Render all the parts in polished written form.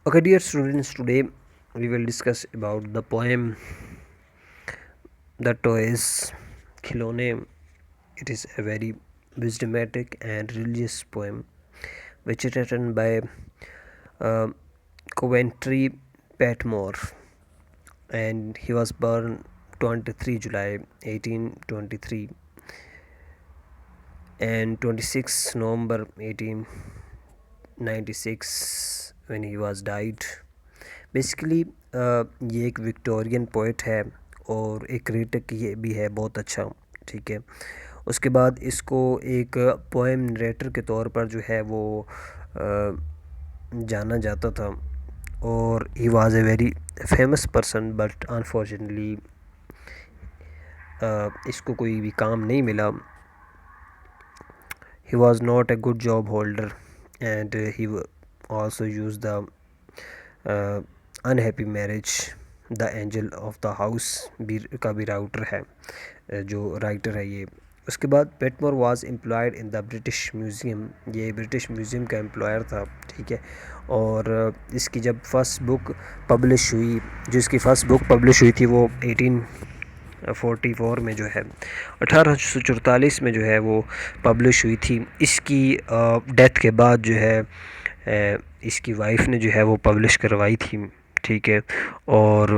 Okay, dear students, today we will discuss about the poem The Toys Khilone. It is a very wisdomatic and religious poem which is written by uh, Coventry Patmore, and he was born 23 July 1823 and 26 November 1896 when he was died. Basically یہ ایک Victorian poet ہے اور ایک critic یہ بھی ہے بہت اچھا. ٹھیک ہے، اس کے بعد اس کو ایک پوئم نریٹر کے طور پر جو ہے وہ جانا جاتا تھا، اور he was a very famous person, but unfortunately اس کو کوئی بھی کام نہیں ملا. He was not a good job holder and he also use the unhappy marriage. The angel of the house بھی کا بھی راؤٹر ہے، جو رائٹر ہے یہ. اس کے بعد Patmore was employed in the British Museum. یہ برٹش میوزیم کا امپلائر تھا. ٹھیک ہے، اور اس کی جب فرسٹ بک پبلش ہوئی، جو اس کی فرسٹ بک پبلش ہوئی تھی وہ 1844 میں جو ہے 1844 میں جو ہے وہ پبلش ہوئی تھی. اس کی ڈیتھ کے بعد جو ہے اس کی وائف نے جو ہے وہ پبلش کروائی تھی. ٹھیک ہے، اور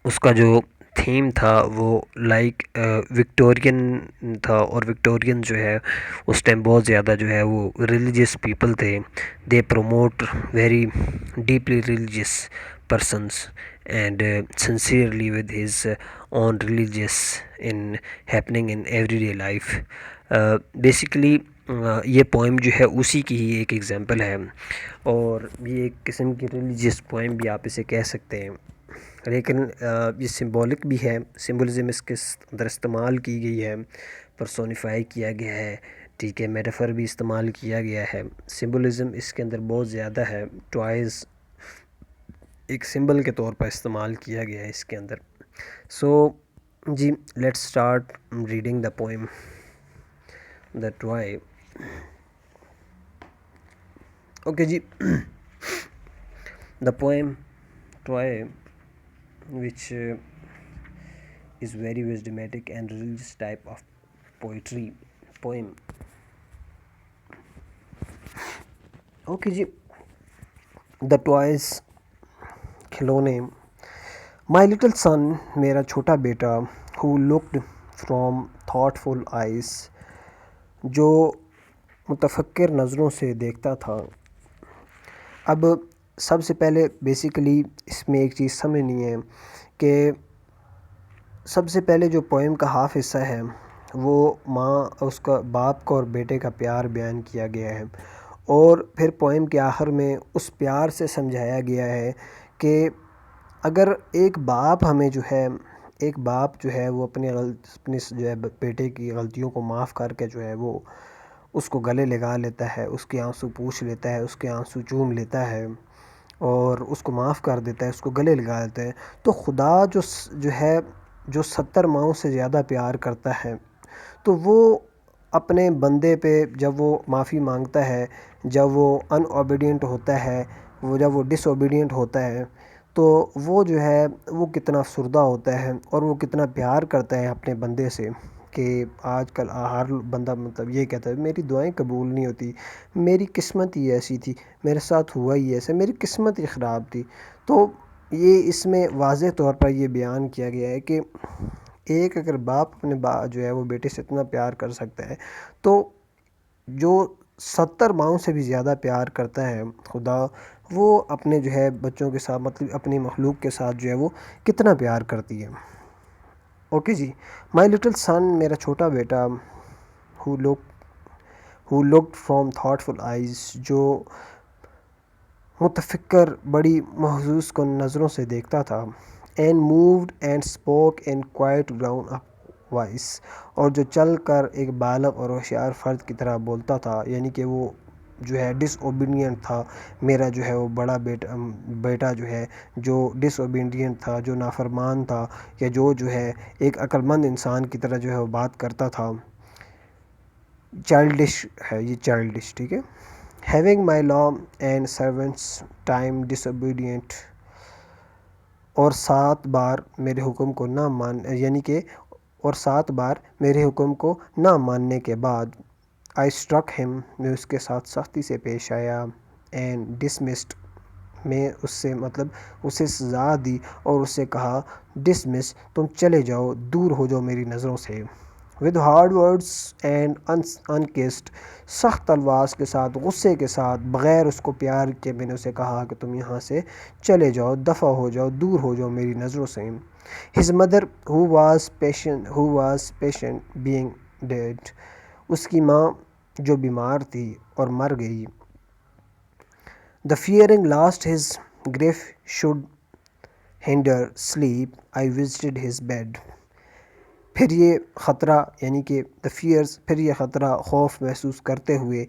اس کا جو تھیم تھا وہ لائک وکٹورین تھا، اور وکٹورین جو ہے اس ٹائم بہت زیادہ جو ہے وہ ریلیجیس پیپل تھے. دے promote very deeply religious persons and sincerely with his own religious in happening in everyday life. Basically یہ پوئم جو ہے اسی کی ہی ایک ایگزامپل ہے، اور یہ ایک قسم کی ریلیجیس پوئم بھی آپ اسے کہہ سکتے ہیں. لیکن یہ سمبولک بھی ہے. سمبولزم اس کے اندر استعمال کی گئی ہے، پرسونیفائی کیا گیا ہے. ٹھیک ہے، میٹافر بھی استعمال کیا گیا ہے. سمبولزم اس کے اندر بہت زیادہ ہے. ٹوائز ایک سمبل کے طور پر استعمال کیا گیا ہے اس کے اندر. سو جی، let's start reading the poem the toy. Okay جی. The poem toy which is very wisdomatic and religious type of poem. Okay ji. The toys کھلونے. My little son, میرا چھوٹا بیٹا, who looked from thoughtful eyes, جو متفکر نظروں سے دیکھتا تھا. اب سب سے پہلے بیسیکلی اس میں ایک چیز سمجھنی ہے کہ سب سے پہلے جو پوئم کا ہاف حصہ ہے وہ ماں اس کا باپ کا اور بیٹے کا پیار بیان کیا گیا ہے، اور پھر پوئم کے آخر میں اس پیار سے سمجھایا گیا ہے کہ اگر ایک باپ ہمیں جو ہے وہ اپنی جو ہے بیٹے کی غلطیوں کو معاف کر کے جو ہے وہ اس کو گلے لگا لیتا ہے، اس کے آنسو پوچھ لیتا ہے، اس کے آنسو چوم لیتا ہے اور اس کو معاف کر دیتا ہے، اس کو گلے لگا دیتا ہے، تو خدا جو 70 ماؤں سے زیادہ پیار کرتا ہے، تو وہ اپنے بندے پہ جب وہ معافی مانگتا ہے، جب وہ ان اوبیڈینٹ ہوتا ہے، جب وہ ڈس اوبیڈینٹ ہوتا ہے، تو وہ جو ہے وہ کتنا افسردہ ہوتا ہے اور وہ کتنا پیار کرتا ہے اپنے بندے سے. کہ آج کل ہر بندہ مطلب یہ کہتا ہے میری دعائیں قبول نہیں ہوتی، میری قسمت ہی ایسی تھی، میرے ساتھ ہوا ہی ایسا، میری قسمت ہی خراب تھی. تو یہ اس میں واضح طور پر یہ بیان کیا گیا ہے کہ ایک اگر باپ اپنے جو ہے وہ بیٹے سے اتنا پیار کر سکتا ہے، تو جو 70 ماؤں سے بھی زیادہ پیار کرتا ہے خدا، وہ اپنے جو ہے بچوں کے ساتھ مطلب اپنی مخلوق کے ساتھ جو ہے وہ کتنا پیار کرتی ہے. اوکے جی. مائی لٹل سن، میرا چھوٹا بیٹا, who looked from thoughtful eyes, جو متفکر بڑی محظوظ کن نظروں سے دیکھتا تھا. and moved and spoke in quiet ground up voice, اور جو چل کر ایک بالغ اور ہوشیار فرد کی طرح بولتا تھا، یعنی کہ وہ جو ہے ڈس اوبیڈینٹ تھا. میرا جو ہے وہ بڑا بیٹا جو ہے جو ڈس اوبیڈینٹ تھا، جو نافرمان تھا، یا جو ہے ایک عقل مند انسان کی طرح جو ہے وہ بات کرتا تھا. چائلڈش ہے یہ، چائلڈش. ٹھیک ہے. having my law and servants time disobedient, اور 7 بار میرے حکم کو نہ یعنی کہ اور 7 بار میرے حکم کو نہ ماننے کے بعد I struck him، میں اس کے ساتھ سختی سے پیش آیا، and dismissed، میں اس سے اسے سزا دی اور اس سے کہا ڈسمس، تم چلے جاؤ، دور ہو جاؤ میری نظروں سے، with hard words and unkissed، سخت الفاظ کے ساتھ، غصے کے ساتھ، بغیر اس کو پیار کے میں نے اسے کہا کہ تم یہاں سے چلے جاؤ، دفع ہو جاؤ، دور ہو جاؤ میری نظروں سے۔ his mother who was patient being dead، اس کی ماں جو بیمار تھی اور مر گئی۔ The fearing lest his grief should hinder sleep، I visited his bed، پھر یہ خطرہ یعنی کہ the fears، پھر یہ خطرہ خوف محسوس کرتے ہوئے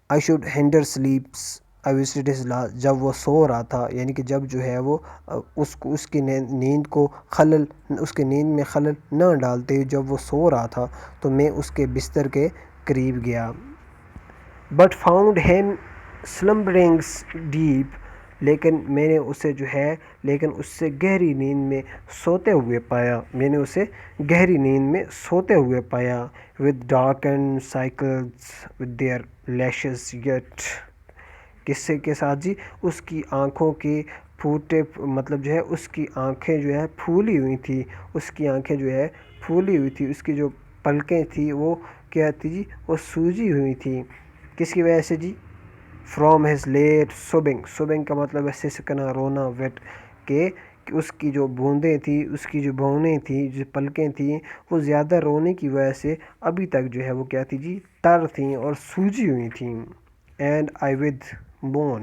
I should hinder sleeps I visited his last، جب وہ سو رہا تھا، یعنی کہ جب جو ہے وہ اس کی نیند کو خلل، اس کی نیند میں خلل نہ ڈالتے، جب وہ سو رہا تھا تو میں اس کے بستر کے قریب گیا۔ but found him slumbering deep، لیکن میں نے اسے اس سے گہری نیند میں سوتے ہوئے پایا، میں نے اسے گہری نیند میں سوتے ہوئے پایا۔ with darkened cycles with their lashes yet، کس کے ساتھ جی؟ اس کی آنکھوں کے پھوٹے، اس کی آنکھیں پھولی ہوئی تھی، اس کی آنکھیں پھولی ہوئی تھی، اس کی جو پلکیں تھی وہ کیا تھی جی؟ وہ سوجی ہوئی تھی، کس کی وجہ سے جی؟ from his late sobbing کا مطلب ہے سسکنا، رونا، ویٹ، کہ اس کی جو بوندیں تھی، اس کی جو بونیں تھیں، جو پلکیں تھیں، وہ زیادہ رونے کی وجہ سے ابھی تک وہ کیا تھی جی؟ تر تھیں اور سوجی ہوئی تھیں۔ and I with moan،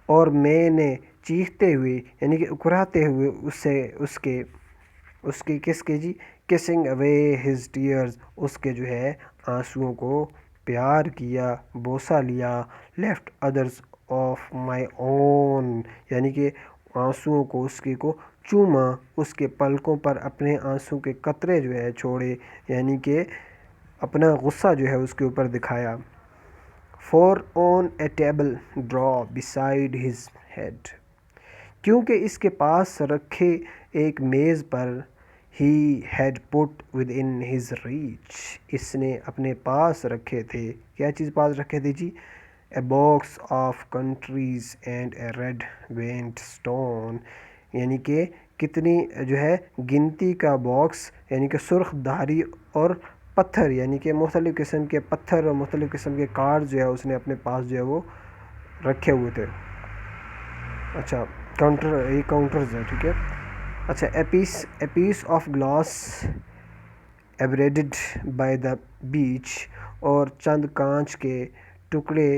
اور میں نے چیختے ہوئے یعنی کہ اکراتے ہوئے اس کے کس کے جی؟ kissing away his tears، اس کے آنسوؤں کو پیار کیا، بوسہ لیا، left others of my own، یعنی کہ آنسوؤں کو اس کے کو چوما، اس کے پلکوں پر اپنے آنسو کے قطرے چھوڑے، یعنی کہ اپنا غصہ اس کے اوپر دکھایا۔ for on a table draw beside his head، کیونکہ اس کے پاس رکھے ایک میز پر he had put within his reach، اس نے اپنے پاس رکھے تھے، کیا چیز پاس رکھے تھے جی؟ a box of countries and a red veined stone، یعنی کہ کتنی گنتی کا باکس، یعنی کہ سرخ دھاری اور پتھر، یعنی کہ مختلف قسم کے پتھر اور مختلف قسم کے کارڈ اس نے اپنے پاس وہ رکھے ہوئے تھے۔ اچھا یہ کاؤنٹرز ہے، ٹھیک ہے۔ اچھا a piece of glass abraded by the beach، اور چند کانچ کے ٹکڑے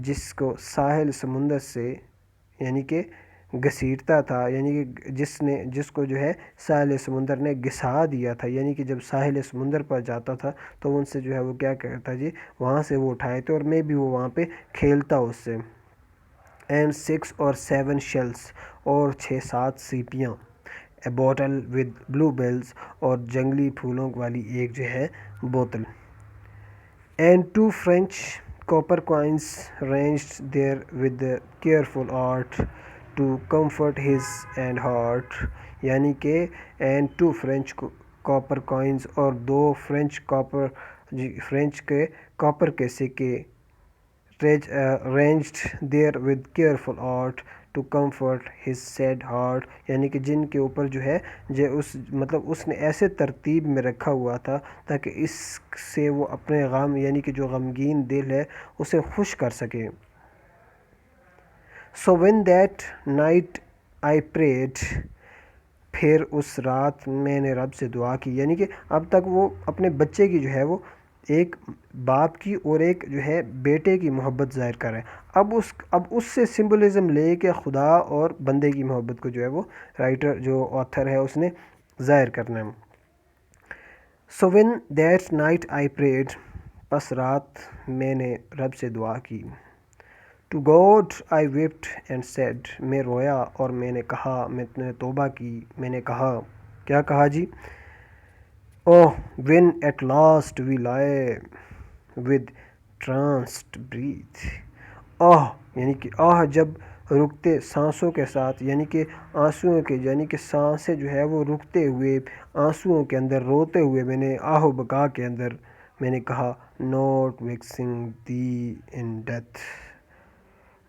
جس کو ساحل سمندر سے یعنی کہ گھسیٹتا تھا، یعنی کہ جس کو ساحل سمندر نے گھسا دیا تھا، یعنی کہ جب ساحل سمندر پر جاتا تھا تو ان سے وہ کیا کرتا جی؟ وہاں سے وہ اٹھائے تھے اور میں بھی وہ وہاں پہ کھیلتا اس سے۔ and 6 or 7 shells، اور 6-7 سیپیاں۔ a bottle with blue bells، اور جنگلی پھولوں والی ایک بوتل۔ and 2 French copper coins ranged there with the careful art to comfort his and heart، یعنی کہ and 2 French copper coins، اور 2 فرینچ کے کاپر کے سکے ranged there with careful art to comfort his sad heart، یعنی کہ جن کے اوپر اس نے ایسے ترتیب میں رکھا ہوا تھا تاکہ اس سے وہ اپنے غم یعنی کہ جو غمگین دل ہے اسے خوش کر سکے۔ so when that night I prayed، پھر اس رات میں نے رب سے دعا کی، یعنی کہ اب تک وہ اپنے بچے کی وہ ایک باپ کی اور ایک بیٹے کی محبت ظاہر کر رہے ہیں، اب اس سے سمبولزم لے کے خدا اور بندے کی محبت کو وہ رائٹر جو آتھر ہے اس نے ظاہر کرنا ہے۔ so when that night I prayed، پس رات میں نے رب سے دعا کی۔ to God I wept and said، میں رویا اور میں نے کہا، میں نے توبہ کی، میں نے کہا، کیا کہا جی؟ oh when at last we lie with tranced breath. آہ یعنی کہ آہ جب رکتے سانسوں کے ساتھ، یعنی کہ آنسوؤں کے، یعنی کہ سانسیں جو ہے وہ رکتے ہوئے آنسوؤں کے اندر روتے ہوئے میں نے آہ و بکا کے اندر میں نے کہا not vexing thee in death،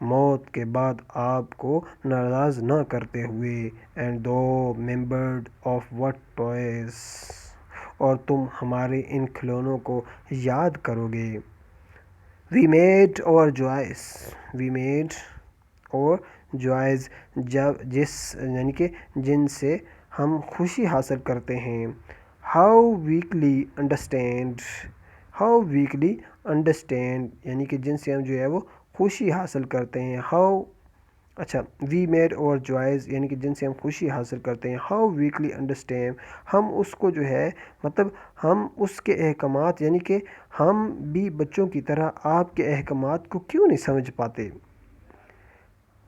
موت کے بعد آپ کو ناراض نہ کرتے ہوئے، and thou remembered of what toys، اور تم ہمارے ان کھلونوں کو یاد کرو گے. We made our joys، we made our joys، یعنی کہ جن سے ہم خوشی حاصل کرتے ہیں. How weakly understand، how weakly understand یعنی کہ جن سے ہم جو ہے وہ خوشی حاصل کرتے ہیں. we made our joys یعنی کہ جن سے ہم خوشی حاصل کرتے ہیں. How weakly understand، ہم اس کو جو ہے مطلب ہم اس کے احکامات، یعنی کہ ہم بھی بچوں کی طرح آپ کے احکامات کو کیوں نہیں سمجھ پاتے.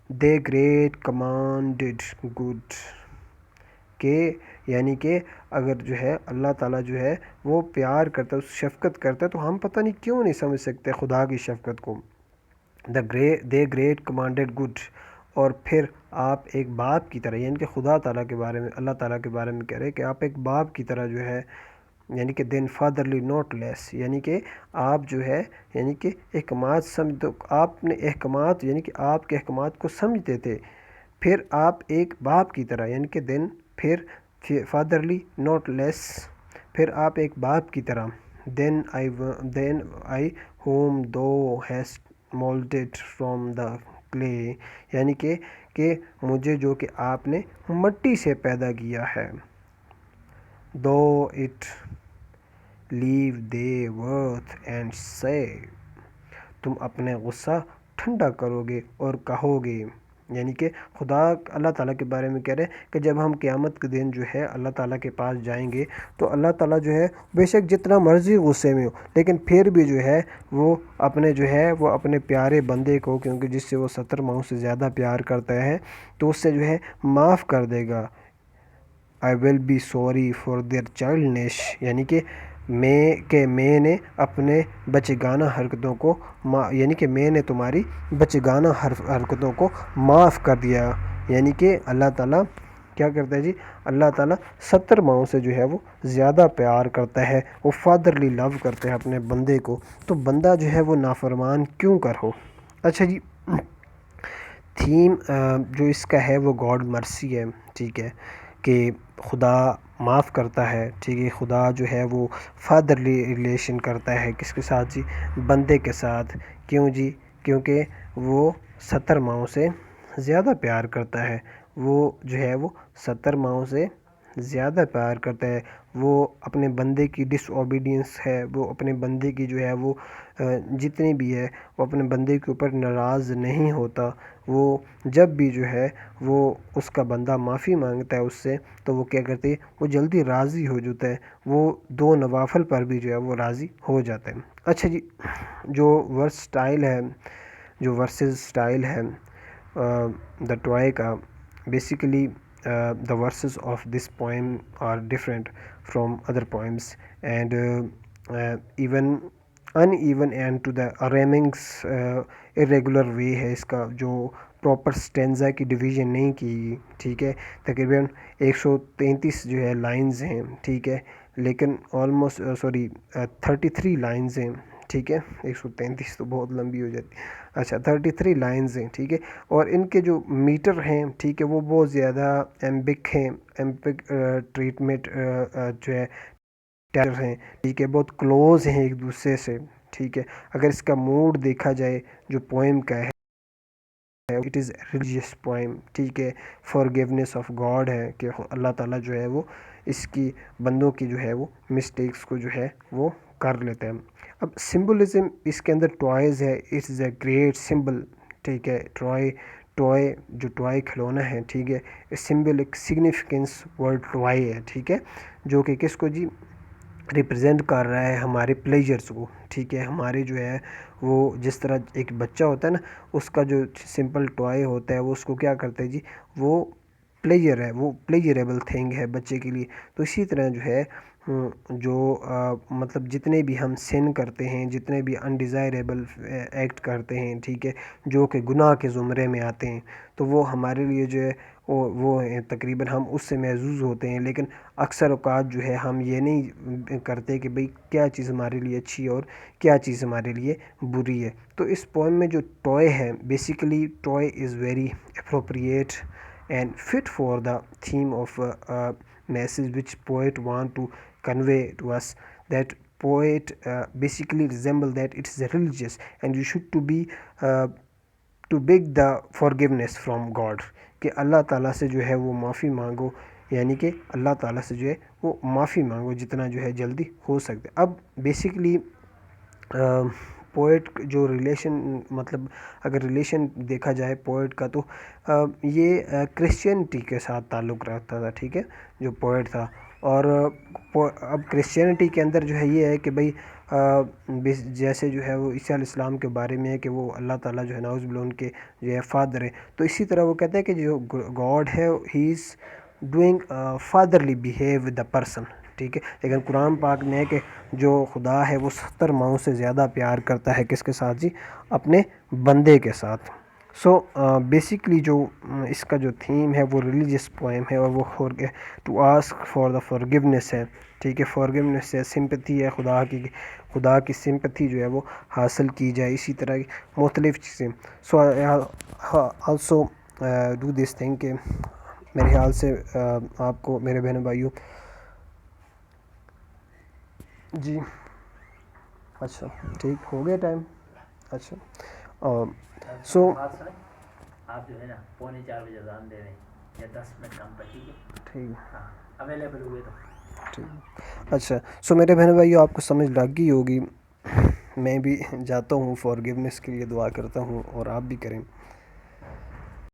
They great commanded good، کہ یعنی کہ اگر جو ہے اللہ تعالیٰ جو ہے وہ پیار کرتا ہے، شفقت کرتا ہے، تو ہم پتہ نہیں کیوں نہیں سمجھ سکتے خدا کی شفقت کو. they great commanded good، اور پھر آپ ایک باپ کی طرح، یعنی کہ خدا تعالیٰ کے بارے میں، اللہ تعالیٰ کے بارے میں کہہ رہے کہ آپ ایک باپ کی طرح جو ہے، یعنی کہ دین فادرلی ناٹ لیس، یعنی کہ آپ جو ہے یعنی کہ احکامات آپ نے احکامات، یعنی کہ آپ کے احکامات کو سمجھتے تھے. پھر آپ ایک باپ کی طرح، یعنی کہ دین پھر فادرلی ناٹ لیس، پھر آپ ایک باپ کی طرح. دین آئی whom thou hast molded from the clay، یعنی کہ مجھے جو کہ آپ نے مٹی سے پیدا کیا ہے. though it leave thy wrath and say، تم اپنے غصہ ٹھنڈا کرو گے اور کہو گے، یعنی کہ خدا اللہ تعالیٰ کے بارے میں کہہ رہے ہیں کہ جب ہم قیامت کے دن جو ہے اللہ تعالیٰ کے پاس جائیں گے تو اللہ تعالیٰ جو ہے بے شک جتنا مرضی غصے میں ہو، لیکن پھر بھی جو ہے وہ اپنے پیارے بندے کو، کیونکہ جس سے وہ 70 ماؤں سے زیادہ پیار کرتا ہے، تو اس سے جو ہے معاف کر دے گا. I will be sorry for their childishness، یعنی کہ میں نے اپنے بچگانہ حرکتوں کو یعنی کہ میں نے تمہاری بچگانہ حرکتوں کو معاف کر دیا. یعنی کہ اللہ تعالیٰ کیا کرتا ہے جی، اللہ تعالیٰ 70 ماؤں سے جو ہے وہ زیادہ پیار کرتا ہے، وہ فادرلی لو کرتے ہیں اپنے بندے کو، تو بندہ جو ہے وہ نافرمان کیوں کر ہو. اچھا جی، تھیم جو اس کا ہے وہ گاڈ مرسی ہے، ٹھیک ہے، کہ خدا معاف کرتا ہے، ٹھیک ہے. خدا جو ہے وہ فادرلی ریلیشن کرتا ہے کس کے ساتھ جی، بندے کے ساتھ. کیوں جی؟ کیونکہ وہ 70 ماؤں سے زیادہ پیار کرتا ہے. وہ جو ہے وہ 70 ماؤں سے زیادہ پیار کرتا ہے. وہ اپنے بندے کی ڈس اوبیڈینس ہے، وہ اپنے بندے کی جو ہے وہ جتنی بھی ہے وہ اپنے بندے کے اوپر ناراض نہیں ہوتا. وہ جب بھی جو ہے وہ اس کا بندہ معافی مانگتا ہے اس سے، تو وہ کیا کرتے ہیں، وہ جلدی راضی ہو جاتا ہے. وہ 2 نوافل پر بھی جو ہے وہ راضی ہو جاتا ہے. اچھا جی، جو ورسز سٹائل ہے دا ٹوائے کا، basically the verses of this poem are different from other poems and even uneven and to the rhymings irregular way ہے. اس کا جو پراپر سٹینزا کی ڈویژن نہیں کی، ٹھیک ہے. تقریباً 133 جو ہے لائنز ہیں، ٹھیک ہے، لیکن آلموسٹ 33 لائنز ہیں، ٹھیک ہے. 133 تو بہت لمبی ہو جاتی ہے. اچھا 33 لائنز ہیں، ٹھیک ہے. اور ان کے جو میٹر ہیں، ٹھیک ہے، وہ بہت زیادہ ایمبک ہیں، ایمبک ٹریٹمنٹ جو ہے ٹیلر ہیں، ٹھیک ہے، بہت کلوز ہیں ایک دوسرے سے، ٹھیک ہے. اگر اس کا موڈ دیکھا جائے جو پوئم کا ہے، اٹ از ریلیجیس پوئم، ٹھیک ہے. فارگیونیس آف گاڈ ہے کہ اللہ تعالیٰ جو ہے وہ اس کی بندوں کی جو ہے وہ مسٹیکس کو جو ہے وہ کر لیتے ہیں. اب سمبلزم اس کے اندر ٹوائز ہے، it is a great symbol, ٹھیک ہے. جو ٹوائے کھلونا ہے، ٹھیک ہے، سمبلک سگنیفیکنس ورڈ ٹوائے ہے، ٹھیک ہے، جو کہ کس کو جی ریپرزینٹ کر رہا ہے، ہمارے پلیجرز کو، ٹھیک ہے. ہمارے جو ہے وہ جس طرح ایک بچہ ہوتا ہے نا، اس کا جو سمپل ٹوائے ہوتا ہے وہ اس کو کیا کرتا ہے جی، وہ پلیجر ہے، وہ پلیجریبل تھنگ ہے بچے کے لیے. تو اسی طرح جو ہے جو مطلب جتنے بھی ہم سن کرتے ہیں، جتنے بھی انڈیزائریبل ایکٹ کرتے ہیں، ٹھیک ہے، جو کہ گناہ کے زمرے میں آتے ہیں، تو وہ ہمارے لیے جو ہے وہ تقریباً ہم اس سے محظوظ ہوتے ہیں. لیکن اکثر اوقات جو ہے ہم یہ نہیں کرتے کہ بھئی کیا چیز ہمارے لیے اچھی ہے اور کیا چیز ہمارے لیے بری ہے. تو اس پوئم میں جو ٹوائے ہے، basically toy is very appropriate and fit for the theme of message which poet want to convey to us. That poet basically resemble that it is religious and you should to beg the forgiveness from God, کہ اللہ تعالیٰ سے جو ہے وہ معافی مانگو، یعنی کہ اللہ تعالیٰ سے جو ہے وہ معافی مانگو جتنا جو ہے جلدی ہو سکتے. اب بیسیکلی پوئٹ جو ریلیشن، مطلب اگر ریلیشن دیکھا جائے پوئٹ کا، تو یہ کرسچینٹی کے ساتھ تعلق رکھتا تھا، ٹھیک ہے، جو پوئٹ تھا. اور اب کرسچینٹی کے اندر جو ہے یہ ہے کہ بھئی جیسے جو ہے وہ عیسیٰ علیہ السلام کے بارے میں ہے کہ وہ اللہ تعالیٰ جو ہے نعوذ باللہ ان کے جو ہے فادر ہے. تو اسی طرح وہ کہتا ہے کہ جو گاڈ ہے he is doing fatherly behave with the person, ٹھیک ہے. لیکن قرآن پاک میں ہے کہ جو خدا ہے وہ 70 ماؤں سے زیادہ پیار کرتا ہے کس کے ساتھ جی؟ اپنے بندے کے ساتھ. سو بیسکلی جو اس کا جو تھیم ہے وہ ریلیجیس پوئم ہے، اور وہ to ask for the forgiveness ہے، ٹھیک ہے. فارگیونیس ہے، سمپتھی ہے، خدا کی سمپتھی جو ہے وہ حاصل کی جائے. اسی طرح مختلف چیزیں. So also do this thing کہ میرے خیال سے آپ کو میرے بہن بھائیوں، جی اچھا ٹھیک ہو گیا ٹائم. اچھا سو بات سنیں، آپ جو ہے نا 3:45 اذان دے رہے ہیں یا 10 منٹ کم پر، ٹھیک ہے، ٹھیک ہاں اویلیبل ہوئے تو ٹھیک. اچھا سو میرے بہن بھائیوں، آپ کو سمجھ لگ گئی ہوگی. میں بھی جاتا ہوں، فارگیونیس کے لیے دعا کرتا ہوں اور آپ بھی کریں.